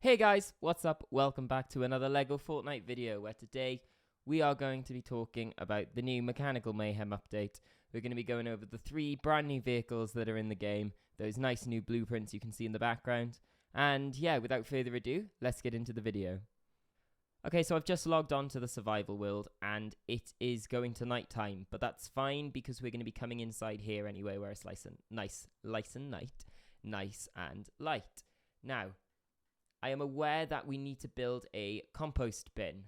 Hey guys, what's up? Welcome back to another Lego Fortnite video where today we are going to be talking about the new Mechanical Mayhem update. We're going to be going over the 3 brand new vehicles that are in the game, those nice new blueprints you can see in the background. And yeah, without further ado, let's get into the video. Okay, so I've just logged on to the survival world and it is going to nighttime, but that's fine because we're going to be coming inside here anyway where it's nice and light. Now, I am aware that we need to build a compost bin,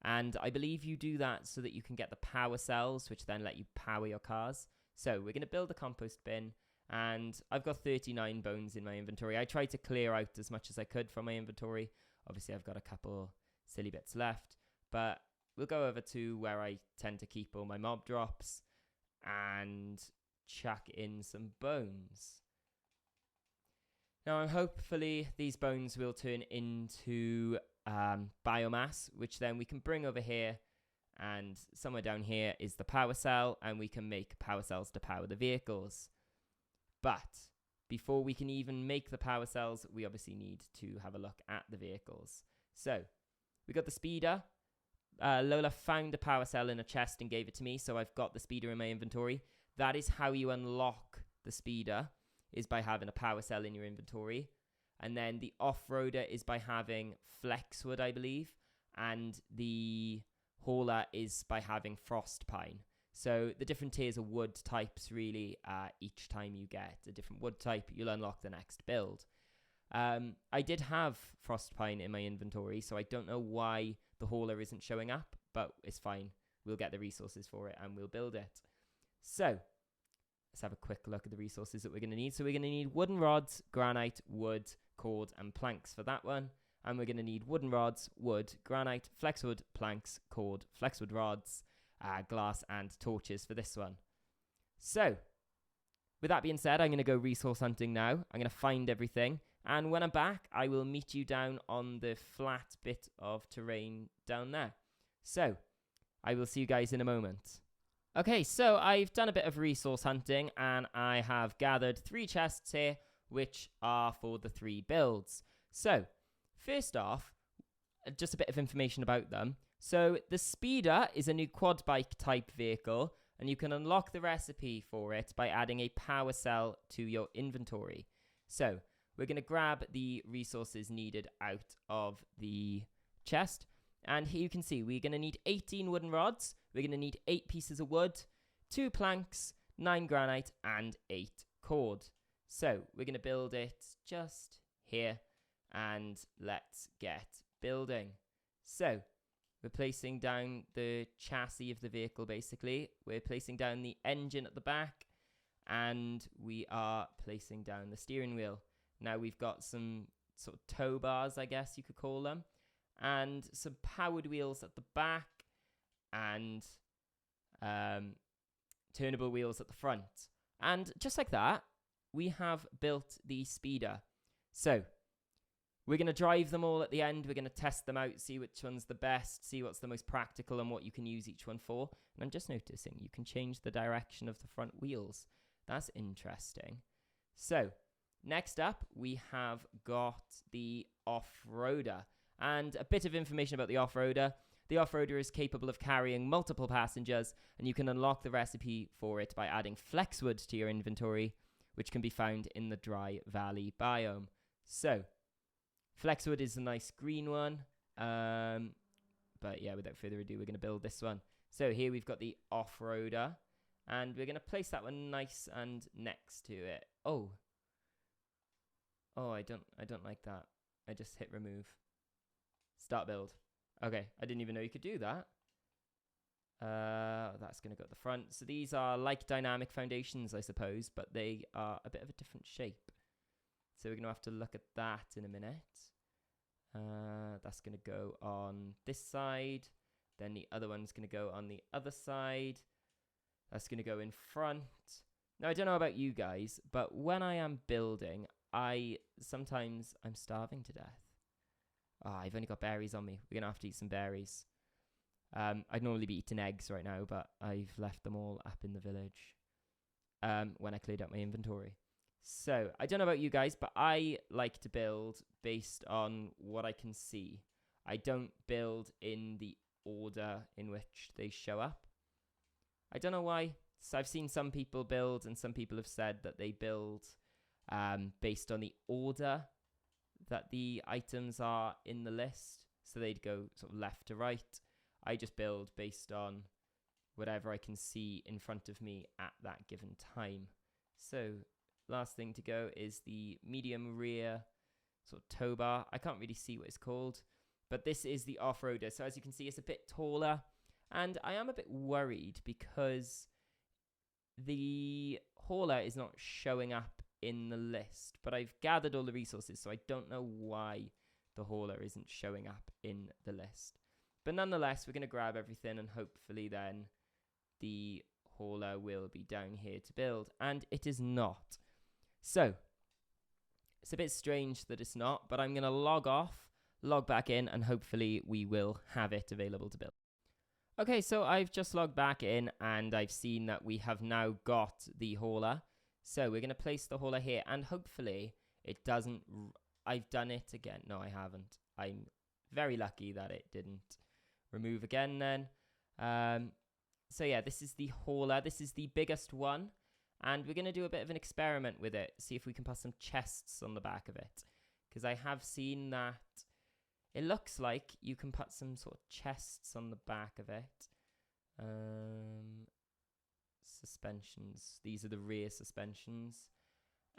and I believe you do that so that you can get the power cells, which then let you power your cars. So we're going to build a compost bin, and I've got 39 bones in my inventory. I tried to clear out as much as I could from my inventory. Obviously, I've got a couple silly bits left, but we'll go over to where I tend to keep all my mob drops and chuck in some bones. Now, hopefully these bones will turn into biomass, which then we can bring over here, and somewhere down here is the power cell, and we can make power cells to power the vehicles. But before we can even make the power cells, we obviously need to have a look at the vehicles. So we got the speeder. Lola found the power cell in a chest and gave it to me, so I've got the speeder in my inventory. That is how you unlock the speeder, is by having a power cell in your inventory. And then the off-roader is by having flexwood, I believe. And the hauler is by having frost pine. So the different tiers of wood types really, each time you get a different wood type, you'll unlock the next build. I did have frost pine in my inventory, so I don't know why the hauler isn't showing up, but it's fine. We'll get the resources for it and we'll build it. So let's have a quick look at the resources that we're going to need. So we're going to need wooden rods, granite, wood, cord, and planks for that one. And we're going to need wooden rods, wood, granite, flexwood, planks, cord, flexwood rods, glass, and torches for this one. So with that being said, I'm going to go resource hunting now. I'm going to find everything. And when I'm back, I will meet you down on the flat bit of terrain down there. So I will see you guys in a moment. Okay, so I've done a bit of resource hunting and I have gathered 3 chests here, which are for the 3 builds. So, first off, just a bit of information about them. So, the speeder is a new quad bike type vehicle, and you can unlock the recipe for it by adding a power cell to your inventory. So, we're going to grab the resources needed out of the chest. And here you can see we're going to need 18 wooden rods, we're going to need 8 pieces of wood, 2 planks, 9 granite, and 8 cord. So we're going to build it just here, and let's get building. So we're placing down the chassis of the vehicle basically, we're placing down the engine at the back, and we are placing down the steering wheel. Now we've got some sort of tow bars, I guess you could call them, and some powered wheels at the back, and turnable wheels at the front. And just like that, we have built the speeder. So we're going to drive them all at the end. We're going to test them out, see which one's the best, see what's the most practical and what you can use each one for. And I'm just noticing you can change the direction of the front wheels. That's interesting. So next up, we have got the off-roader. And a bit of information about the off-roader. The off-roader is capable of carrying multiple passengers, and you can unlock the recipe for it by adding flexwood to your inventory, which can be found in the dry valley biome. So, flexwood is a nice green one. But yeah, without further ado, we're going to build this one. So here we've got the off-roader, and we're going to place that one nice and next to it. Oh, I don't like that. I just hit remove. Start build. Okay, I didn't even know you could do that. That's going to go at the front. So these are like dynamic foundations, I suppose, but they are a bit of a different shape. So we're going to have to look at that in a minute. That's going to go on this side. Then the other one's going to go on the other side. That's going to go in front. Now, I don't know about you guys, but when I am building, sometimes I'm starving to death. I've only got berries on me. We're going to have to eat some berries. I'd normally be eating eggs right now, but I've left them all up in the village when I cleared out my inventory. So, I don't know about you guys, but I like to build based on what I can see. I don't build in the order in which they show up. I don't know why. So I've seen some people build, and some people have said that they build based on the order that the items are in the list. So they'd go sort of left to right. I just build based on whatever I can see in front of me at that given time. So last thing to go is the medium rear sort of tow bar. I can't really see what it's called, but this is the off-roader. So as you can see, it's a bit taller, and I am a bit worried because the hauler is not showing up in the list, but I've gathered all the resources, so I don't know why the hauler isn't showing up in the list. But nonetheless, we're going to grab everything, and hopefully then the hauler will be down here to build, and it is not. So it's a bit strange that it's not, but I'm going to log off, log back in, and hopefully we will have it available to build. Okay, so I've just logged back in, and I've seen that we have now got the hauler. So we're going to place the hauler here, and hopefully it doesn't... I've done it again. No, I haven't. I'm very lucky that it didn't remove again then. So yeah, this is the hauler. This is the biggest one. And we're going to do a bit of an experiment with it. See if we can put some chests on the back of it. Because I have seen that it looks like you can put some sort of chests on the back of it. Suspensions. These are the rear suspensions.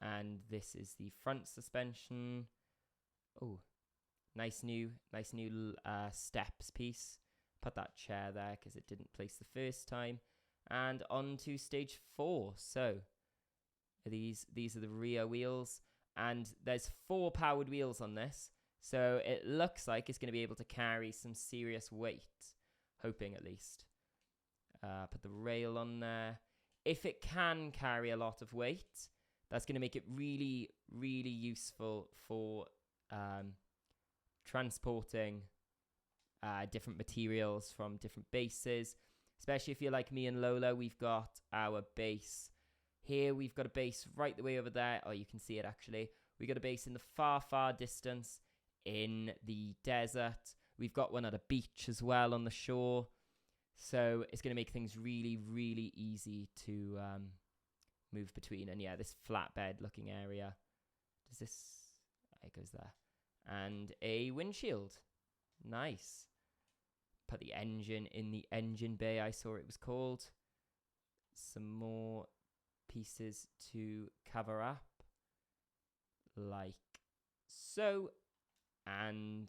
And this is the front suspension. Oh, nice new steps piece. Put that chair there because it didn't place the first time. And on to stage 4. So these are the rear wheels, and there's 4 powered wheels on this. So it looks like it's going to be able to carry some serious weight, hoping at least. Put the rail on there. If it can carry a lot of weight, that's going to make it really, really useful for transporting different materials from different bases. Especially if you're like me and Lola, we've got our base here. We've got a base right the way over there. Oh, you can see it actually. We've got a base in the far, far distance in the desert. We've got one at a beach as well on the shore. So it's going to make things really, really easy to move between. And yeah, this flatbed looking area. Does this... It goes there. And a windshield. Nice. Put the engine in the engine bay, I saw it was called. Some more pieces to cover up, like so, and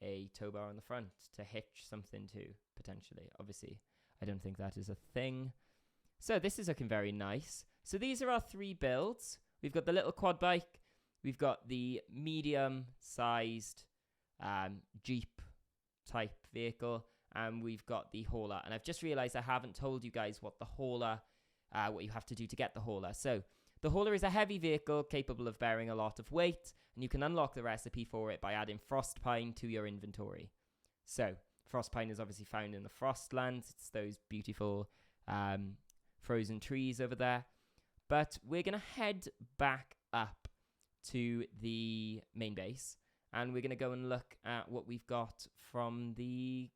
a tow bar on the front to hitch something to, potentially. Obviously, I don't think that is a thing. So this is looking very nice. So these are our 3 builds. We've got the little quad bike, we've got the medium-sized Jeep type vehicle, and we've got the hauler. And I've just realized I haven't told you guys what the hauler, what you have to do to get the hauler. So the hauler is a heavy vehicle capable of bearing a lot of weight, and you can unlock the recipe for it by adding frost pine to your inventory. So frost pine is obviously found in the frostlands. It's those beautiful frozen trees over there. But we're going to head back up to the main base, and we're going to go and look at what we've got from the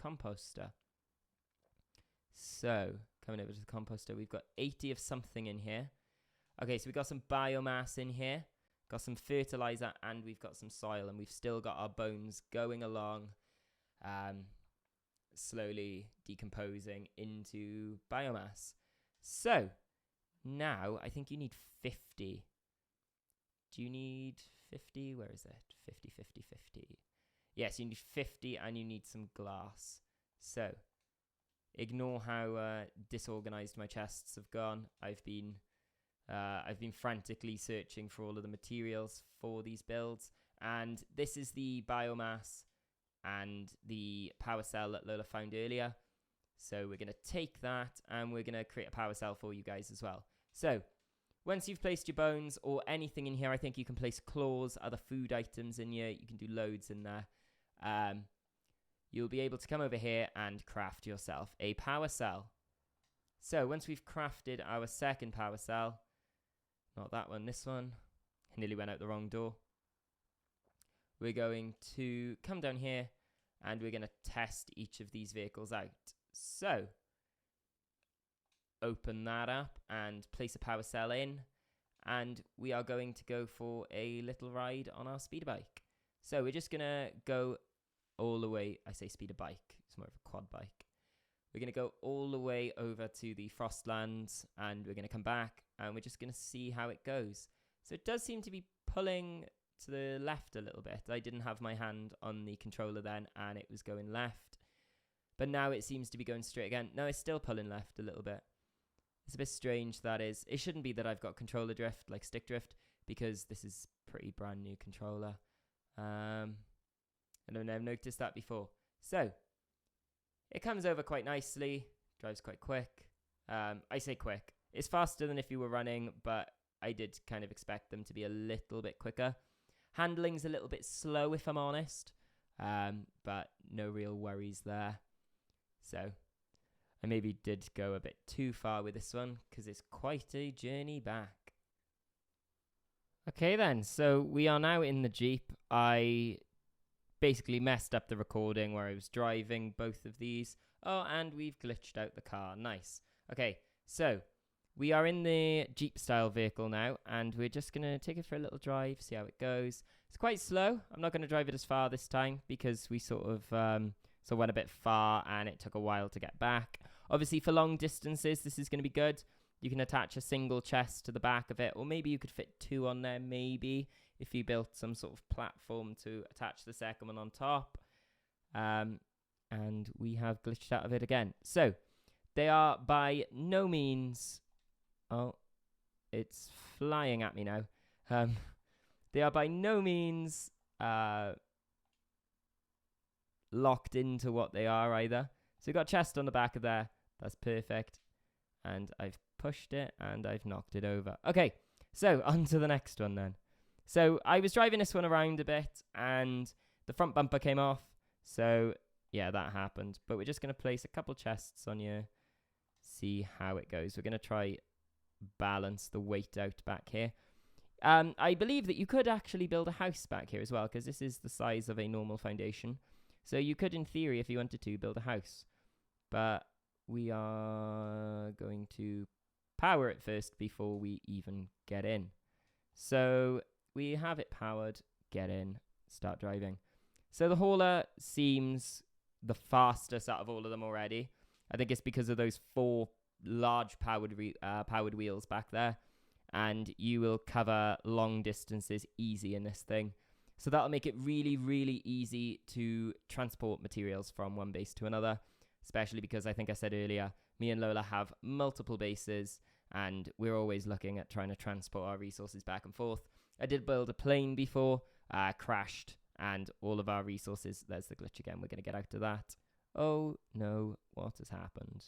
composter. So coming over to the composter, we've got 80 of something in here. Okay, so we've got some biomass in here, got some fertilizer, and we've got some soil, and we've still got our bones going along, slowly decomposing into biomass. So now I think you need 50. Do you need 50? Where is it? 50, 50, 50. Yes, you need 50, and you need some glass. So ignore how disorganized my chests have gone. I've been frantically searching for all of the materials for these builds, and this is the biomass and the power cell that Lola found earlier. So we're going to take that, and we're going to create a power cell for you guys as well. So once you've placed your bones or anything in here, I think you can place claws, other food items in here. You can do loads in there. You'll be able to come over here and craft yourself a power cell. So once we've crafted our second power cell, Not that one, this one. I nearly went out the wrong door. We're going to come down here and we're going to test each of these vehicles out. So, open that up and place a power cell in. And we are going to go for a little ride on our speeder bike. So we're just going to go all the way. I say speeder bike. It's more of a quad bike. We're going to go all the way over to the Frostlands and we're going to come back and we're just going to see how it goes. So it does seem to be pulling to the left a little bit. I didn't have my hand on the controller then and it was going left. But now it seems to be going straight again. No, it's still pulling left a little bit. It's a bit strange, that is. It shouldn't be that I've got controller drift, like stick drift, because this is pretty brand new controller. I don't know, I've noticed that before. So, it comes over quite nicely, drives quite quick. I say quick. It's faster than if you were running, but I did kind of expect them to be a little bit quicker. Handling's a little bit slow, if I'm honest, but no real worries there. So, I maybe did go a bit too far with this one because it's quite a journey back. Okay then, so we are now in the Jeep. I basically messed up the recording where I was driving both of these. Oh, and we've glitched out the car. Nice. Okay, so we are in the Jeep style vehicle now and we're just going to take it for a little drive, see how it goes. It's quite slow. I'm not going to drive it as far this time because we sort of went a bit far and it took a while to get back. Obviously, for long distances, this is going to be good. You can attach a single chest to the back of it, or maybe you could fit two on there, maybe, if you built some sort of platform to attach the second one on top. And we have glitched out of it again. So, they are by no means... Oh, it's flying at me now. They are by no means locked into what they are either. So we've got a chest on the back of there. That's perfect. And I've pushed it and I've knocked it over. Okay, so on to the next one then. So I was driving this one around a bit and the front bumper came off. So yeah, that happened. But we're just going to place a couple chests on here. See how it goes. We're going to try balance the weight out back here. I believe that you could actually build a house back here as well, because this is the size of a normal foundation. So you could, in theory, if you wanted to, build a house. But we are going to power it first before we even get in. So we have it powered, get in, start driving. So the hauler seems the fastest out of all of them already. I think it's because of those 4 large powered wheels back there. And you will cover long distances easy in this thing. So that'll make it really, really easy to transport materials from one base to another, especially because I think I said earlier, me and Lola have multiple bases and we're always looking at trying to transport our resources back and forth. I did build a plane before, crashed, and all of our resources, there's the glitch again, we're going to get out of that. Oh no, what has happened?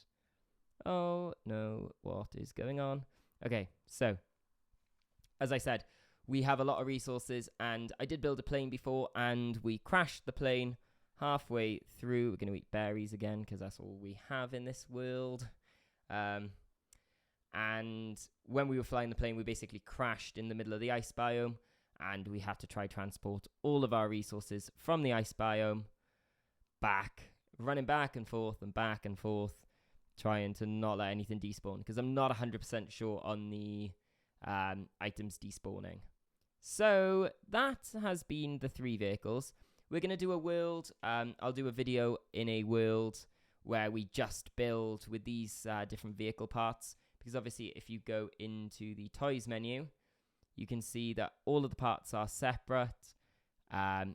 Oh no, what is going on? Okay, so, as I said, we have a lot of resources, and I did build a plane before, and we crashed the plane halfway through. We're going to eat berries again, because that's all we have in this world. And when we were flying the plane, we basically crashed in the middle of the ice biome, and we had to try transport all of our resources from the ice biome back, running back and forth, trying to not let anything despawn, because I'm not 100% sure on the items despawning. So that has been the 3 vehicles. We're going to do a world. I'll do a video in a world where we just build with these different vehicle parts, because obviously if you go into the toys menu, you can see that all of the parts are separate.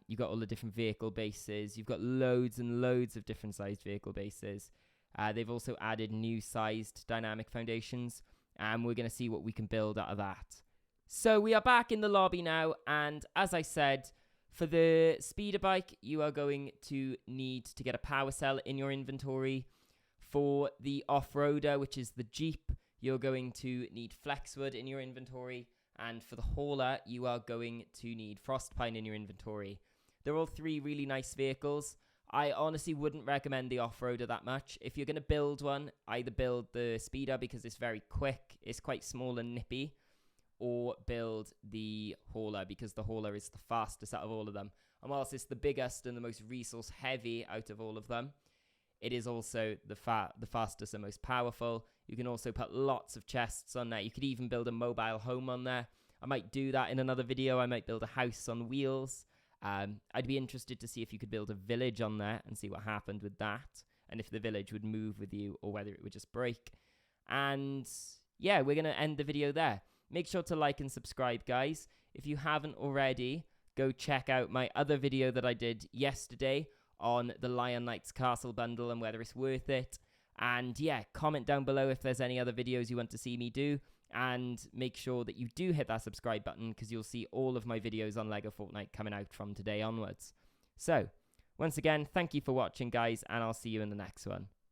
You've got all the different vehicle bases. You've got loads and loads of different sized vehicle bases. They've also added new sized dynamic foundations, and we're going to see what we can build out of that. So we are back in the lobby now, and as I said, for the speeder bike, you are going to need to get a power cell in your inventory. For the off-roader, which is the Jeep, you're going to need flexwood in your inventory, and for the hauler, you are going to need frostpine in your inventory. They're all 3 really nice vehicles. I honestly wouldn't recommend the off-roader that much. If you're going to build one, either build the speeder because it's very quick, it's quite small and nippy, or build the hauler, because the hauler is the fastest out of all of them. And whilst it's the biggest and the most resource heavy out of all of them, it is also the fastest and most powerful. You can also put lots of chests on there. You could even build a mobile home on there. I might do that in another video. I might build a house on wheels. I'd be interested to see if you could build a village on there and see what happened with that, and if the village would move with you or whether it would just break. And yeah, we're going to end the video there. Make sure to like and subscribe, guys. If you haven't already, go check out my other video that I did yesterday on the Lion Knights Castle bundle and whether it's worth it. And yeah, comment down below if there's any other videos you want to see me do. And make sure that you do hit that subscribe button, because you'll see all of my videos on Lego Fortnite coming out from today onwards. So, once again, thank you for watching, guys, and I'll see you in the next one.